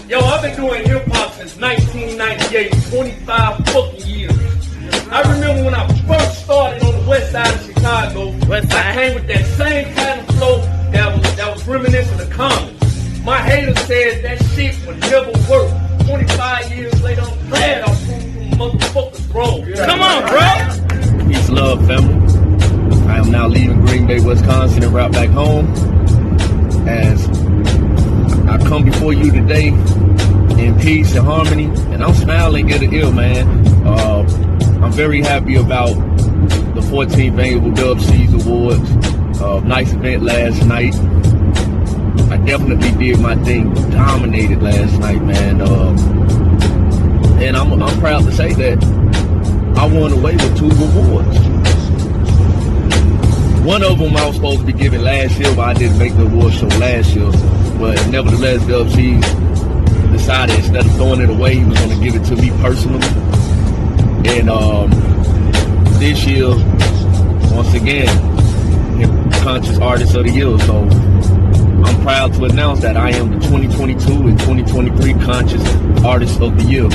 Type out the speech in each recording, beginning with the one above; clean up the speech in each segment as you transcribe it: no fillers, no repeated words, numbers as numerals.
Yo, I've been doing hip hop since 1998, 25 fucking years. I remember when I first started on the west side of Chicago, I came with that same kind of flow that was reminiscent of Common. My haters said that shit would never work. 25 years later, I'm glad I proved them motherfuckers wrong. Come on, bro! Peace, love, family. I am now leaving Green Bay, Wisconsin, and route back home. As I come before you today in peace and harmony, and I'm smiling ear to ear, man. I'm very happy about the 14th annual Dubceez Awards. Nice event last night. I definitely did my thing, dominated last night, man. And I'm proud to say that I won away with 2 awards. One of them I was supposed to be giving last year, but I didn't make the award show last year. But nevertheless, Dubceez decided instead of throwing it away, he was going to give it to me personally. And this year, once again, Conscious Artist of the Year. So I'm proud to announce that I am the 2022 and 2023 Conscious Artist of the Year.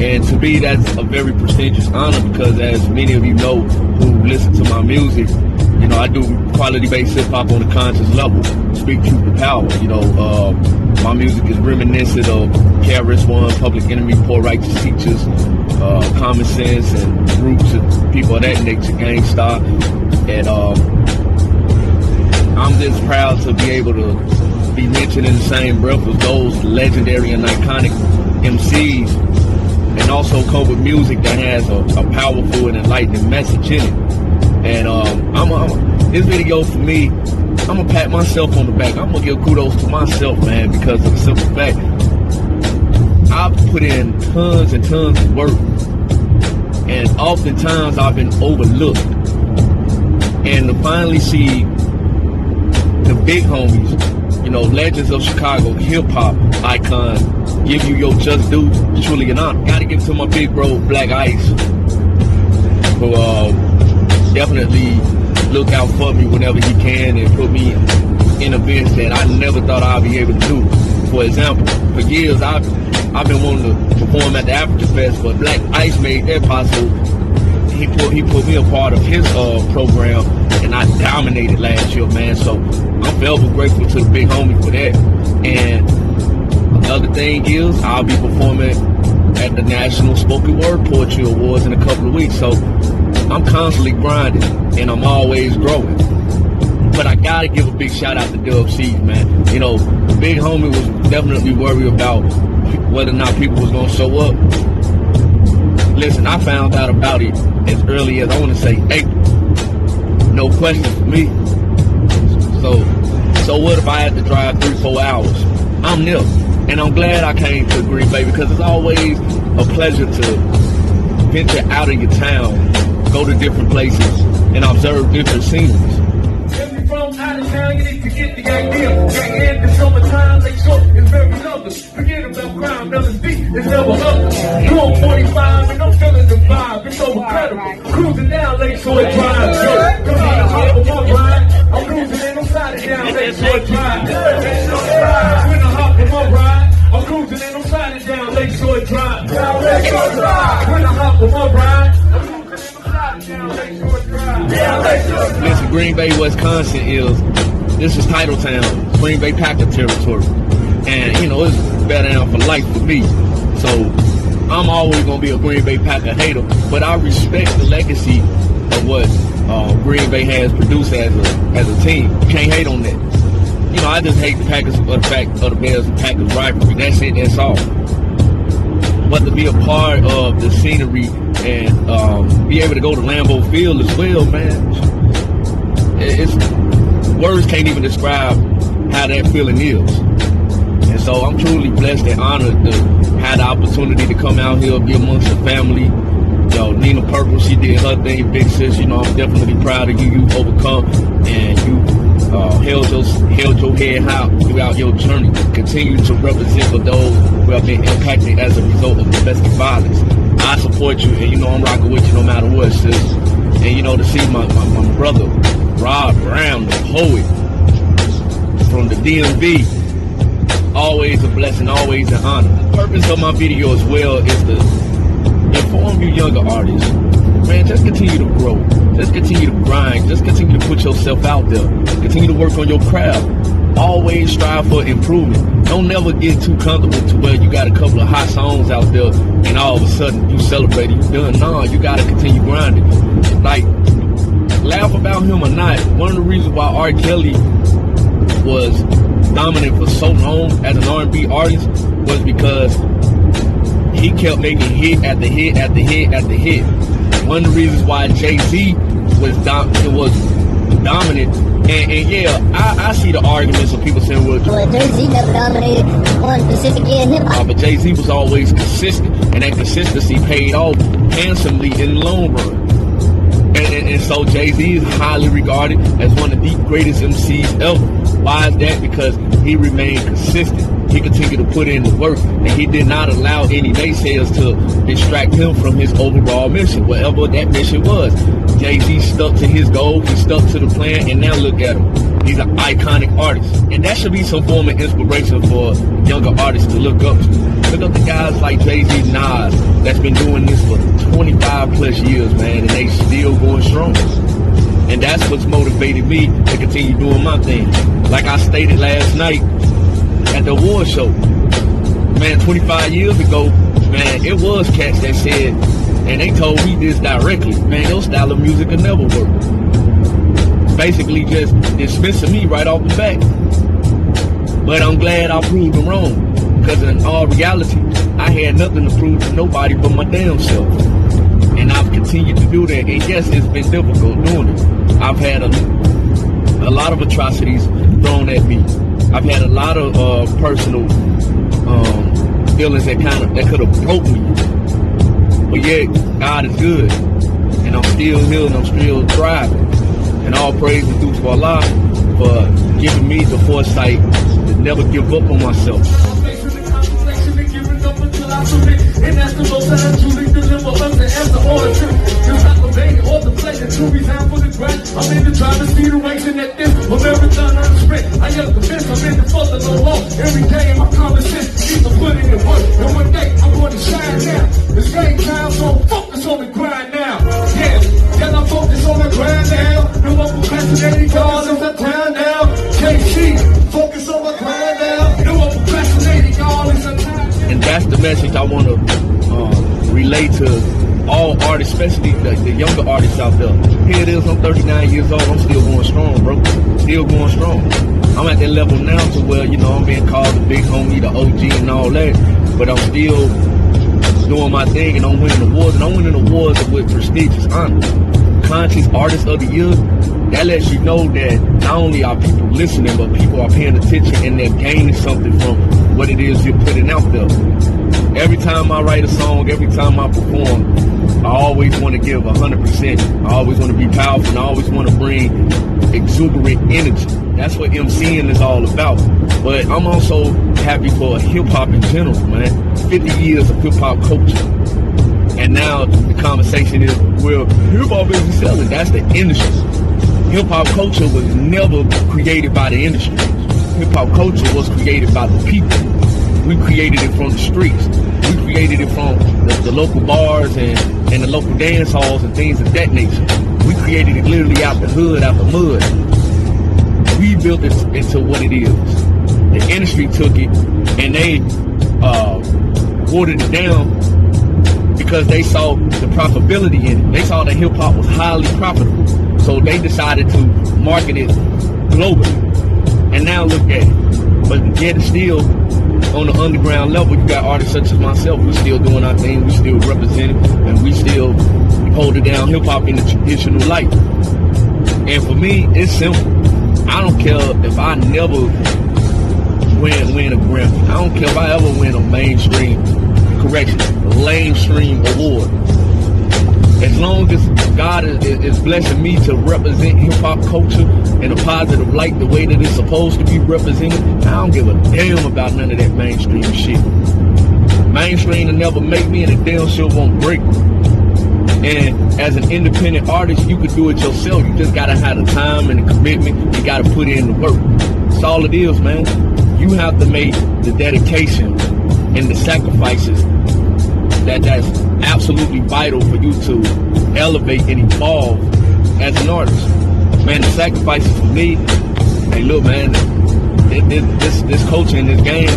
And to me, that's a very prestigious honor because, as many of you know who listen to my music, you know, I do quality-based hip-hop on a conscious level. Speak truth to power. You know, my music is reminiscent of KRS-One, Public Enemy, Poor Righteous Teachers, Common Sense, and groups of people of that nature, Gangstar. And I'm just proud to be able to be mentioned in the same breath as those legendary and iconic MCs, and also come with music that has a powerful and enlightening message in it. And this video for me, I'm gonna pat myself on the back. I'm gonna give kudos to myself, man, because of the simple fact I've put in tons and tons of work, and oftentimes I've been overlooked. And to finally see the big homies, you know, legends of Chicago, hip hop icons, give you your just due, truly an honor. Gotta give it to my big bro, Black Ice, who definitely look out for me whenever he can and put me in events that I never thought I'd be able to do. For example, for years I've been wanting to perform at the Africa Fest, but Black Ice made that possible. He put me a part of his program, and I dominated last year, man. So I'm forever grateful to the big homie for that. And another thing is, I'll be performing at the National Spoken Word Poetry Awards in a couple of weeks. So I'm constantly grinding, and I'm always growing. But I gotta give a big shout out to Dubceez, man. You know, the big homie was definitely worried about whether or not people was gonna show up. Listen, I found out about it as early as, I want to say, April. No question for me. So what if I had to drive 3-4 hours? I'm there. And I'm glad I came to Green Bay because it's always a pleasure to venture out of your town, go to different places, and observe different sceneries. If you're from out of town, you need to get the idea. Can't end the summertime, they short is very lovely. Forget about crime, nothing deep, it's never ugly. You on 45 and I'm feeling the vibe, it's so incredible. Cruising down Lakeshore Drive, yo. Come on, hop on my ride. I'm cruising in, I'm sliding down Lakeshore Drive. Lakeshore Drive, when I hop on my ride. I'm cruising and I'm sliding down Lakeshore Drive. Lakeshore Drive, when I hop on my ride. I'm cruising and I'm sliding down Lakeshore Drive. Lakeshore Drive. Listen, Green Bay, Wisconsin this is Title Town, Green Bay Packer territory. And, you know, it's better down for life for me. So I'm always going to be a Green Bay Packer hater, but I respect the legacy of what Green Bay has produced as a team. You can't hate on that. You know, I just hate the Packers for the fact of the Bears and Packers rivalry. That's it, that's all. But to be a part of the scenery and be able to go to Lambeau Field as well, man, words can't even describe how that feeling is. And so I'm truly blessed and honored to have the opportunity to come out here, be amongst the family. You know, Nina Purple, she did her thing, big sis. You know, I'm definitely proud of you. You overcome and you held your head high throughout your journey. Continue to represent for those who have been impacted as a result of domestic violence. I support you, and you know I'm rocking with you no matter what, sis. And you know, to see my brother Rob Brown, the poet from the DMV, always always a blessing, always an honor. The purpose of my video as well is to inform you younger artists. Man, just continue to grow. Just continue to grind. Just continue to put yourself out there. Continue to work on your craft. Always strive for improvement. Don't never get too comfortable to where you got a couple of hot songs out there and all of a sudden you celebrate it, you done. No, you got to continue grinding. Like, laugh about him or not, one of the reasons why R. Kelly was dominant for so long as an R&B artist was because he kept making hit after hit after hit after hit. One of the reasons why Jay-Z was dominant, and yeah, I see the arguments of people saying, well, Jay-Z never dominated one specific year in hip-hop. but Jay-Z was always consistent, and that consistency paid off handsomely in the long run. And so Jay-Z is highly regarded as one of the greatest MCs ever. Why is that? Because he remained consistent. He continued to put in the work, and he did not allow any naysayers to distract him from his overall mission, whatever that mission was. Jay-Z stuck to his goal, he stuck to the plan, and now look at him. He's an iconic artist. And that should be some form of inspiration for younger artists to look up to. Look up to guys like Jay-Z, Nas, that's been doing this for 25 plus years, man, and they still going strong. And that's what's motivated me to continue doing my thing. Like I stated last night at the award show, man, 25 years ago, man, it was cats that said, and they told me this directly, man, your style of music will never work. Basically just dismissing me right off the bat. But I'm glad I proved them wrong. Because in all reality, I had nothing to prove to nobody but my damn self. And I've continued to do that. And yes, it's been difficult doing it. I've had a lot of atrocities thrown at me. I've had a lot of personal feelings that could have broke me. But yet, God is good. And I'm still here and I'm still thriving. And all praise is due to Allah for giving me the foresight to never give up on myself. And that's the most that I truly deliver us to answer all the truth. Cause I'm a baby, all the pleasure to resign for the grind. I'm in the driving speed racing at this. A marathon on the sprint. I am convinced I'm in the full of the law. Every day in my common sense, need to put it in work. And one day I'm going to shine now. It's game time, so focus on the grind now. Yeah, yeah, I'm focused on the grind now. No more procrastinating cars in the town now. KC, focus on the grind now. No more procrastinating all in the town. And that's the message I want to relay to all artists, especially the younger artists out there. Here it is, I'm 39 years old, I'm still going strong, bro. Still going strong. I'm at that level now to where, you know, I'm being called the big homie, the OG and all that, but I'm still doing my thing and I'm winning awards, and I'm winning awards with prestigious honors. Conscious Artist of the Year, that lets you know that not only are people listening, but people are paying attention and they're gaining something from what it is you're putting out there. Every time I write a song, every time I perform, I always want to give 100%. I always want to be powerful, and I always want to bring exuberant energy. That's what MCing is all about. But I'm also happy for hip-hop in general, man. 50 years of hip-hop culture. And now the conversation is, well, hip-hop isn't selling. That's the industry. Hip-hop culture was never created by the industry. Hip-hop culture was created by the people. We created it from the streets. We created it from the local bars and the local dance halls and things of that nature. We created it literally out the hood, out the mud. We built it into what it is. The industry took it and they watered it down because they saw the profitability in it. They saw that hip-hop was highly profitable. So they decided to market it globally. And now look at it. But yet still, on the underground level, you got artists such as myself. We still doing our thing. We still representing, and we still holding down hip-hop in the traditional light. And for me, it's simple. I don't care if I never win a Grammy. I don't care if I ever win a mainstream award. As long as God is blessing me to represent hip-hop culture in a positive light, the way that it's supposed to be represented, I don't give a damn about none of that mainstream shit. Mainstream will never make me, and it damn sure won't break me. And as an independent artist, you could do it yourself. You just gotta have the time and the commitment. You gotta put in the work. That's all it is, man. you have to make the dedication and the sacrifices that's absolutely vital for you to elevate and evolve as an artist. Man, the sacrifices for me, hey look man, this culture in this game,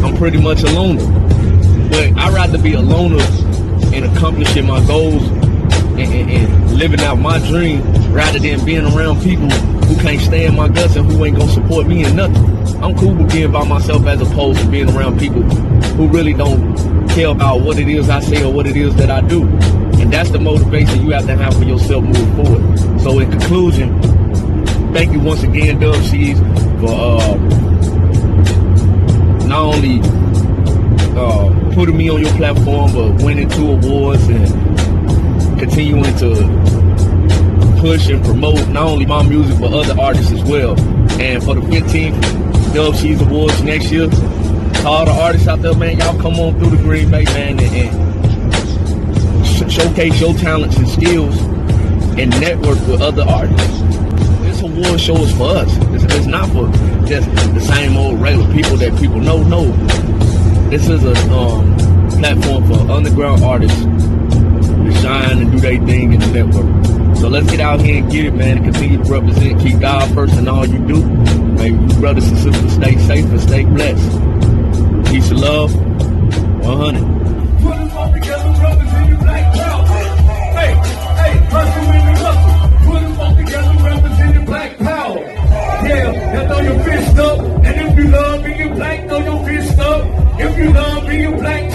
I'm pretty much a loner. But I'd rather be a loner and accomplishing my goals and living out my dream rather than being around people who can't stand my guts and who ain't gonna support me in nothing. I'm cool with being by myself as opposed to being around people who really don't care about what it is I say or what it is that I do. And that's the motivation you have to have for yourself moving forward. So in conclusion, thank you once again, Dubceez, for not only putting me on your platform, but winning 2 awards and continuing to push and promote not only my music, but other artists as well. And for the 15th Dubceez Awards next year, to all the artists out there, man, y'all come on through the Green Bay, man, and showcase your talents and skills and network with other artists. This award show is for us. It's not for just the same old regular people that people know. No, this is a platform for underground artists to shine and do their thing in the network. So let's get out here and get it, man, and continue to represent, keep God first in all you do. May you brothers and sisters stay safe and stay blessed. Peace and love, 100. Put them all together, brothers in your black power. Hey, hustle in the hustle. Put them all together, brothers in your black power. Yeah, now throw your fist up. And if you love being black, throw your fist up. If you love being black,